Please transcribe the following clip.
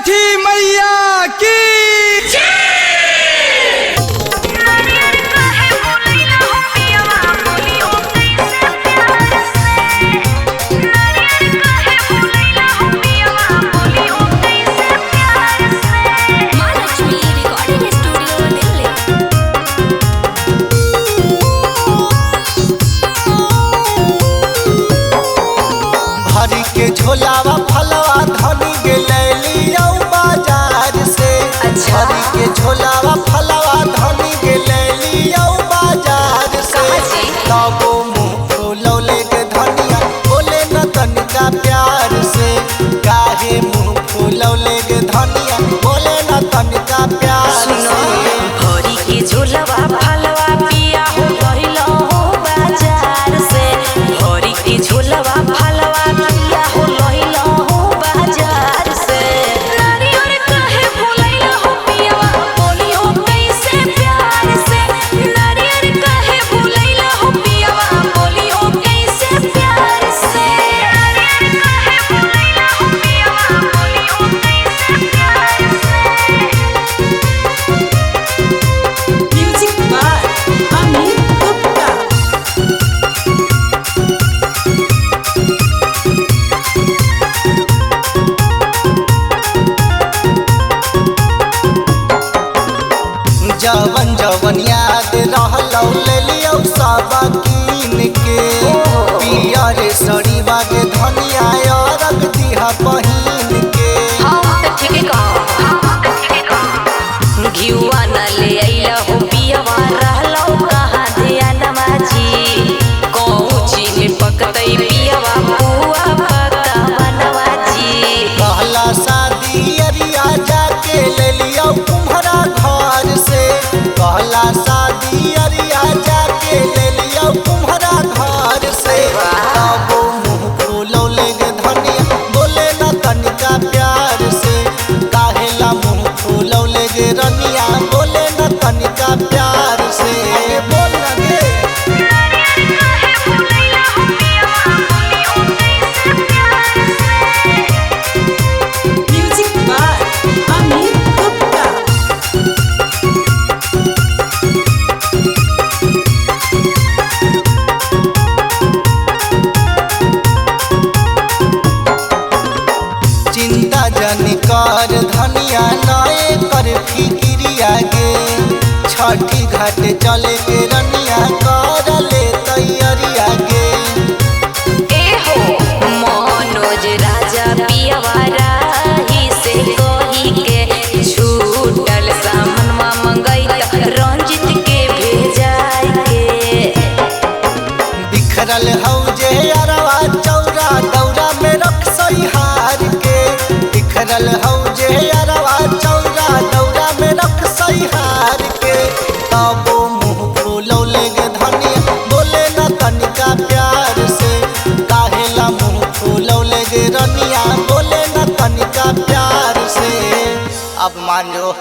छठी मैया की के झोलावा फलवा धनी के लैलियो बाजार से। हरी के झोलावा फलवा धनी के लैलियो बाजार से। तबो मुँह फुलौले के धनिया बोले न तनिका प्यार से। काहे मुँह फुलौले के धनिया बोले न तनिका प्यार से। हरी के झोलावा फलवा पिया हो गइलो हो बाजार से। हरी के झोलावा फलवा जवन जवन याद रहलौ ले लियो सब कीन के। पियर सड़ीवा के धनिया रख दिहा पहिन के। घिउआ न ले अइला हो पियवा रहलौ कहाँ ध्यानमा जी। कौची में पकतै पियवा पुआ पकवनवा जी। कहला शादी अरिया जाके ले लियो कुम्हरा घर से। कहला शादी अरिया जाके ले लियो कुम्हरा घर से। तबो मुँह फुलौले के धनिया बोले न तनिका प्यार से। काहेला मुँह फुलौले के रनिया बोले न तनिका प्यार से। बोल लगे चिंता जन कर धनिया नए कर फिक्रिया गे। छठी घाट चले के रनिया कर ले तैयारिया गे। मनोज राजा पियवा राही से कही के छूटल सामनवा मंगई रंजित के भेजाई के। बिखरल हौ जे अरवा चौरा दौरा में रख सहिहार के। बिखरल हौ जे अरवा चौरा दौरा में रख सहिहार के। तबो मुँह फुलौले के धनिया बोले न तनिका प्यार से। काहेला मुँह फुलौले के रनिया बोले न तनिका प्यार से। अब मान लो।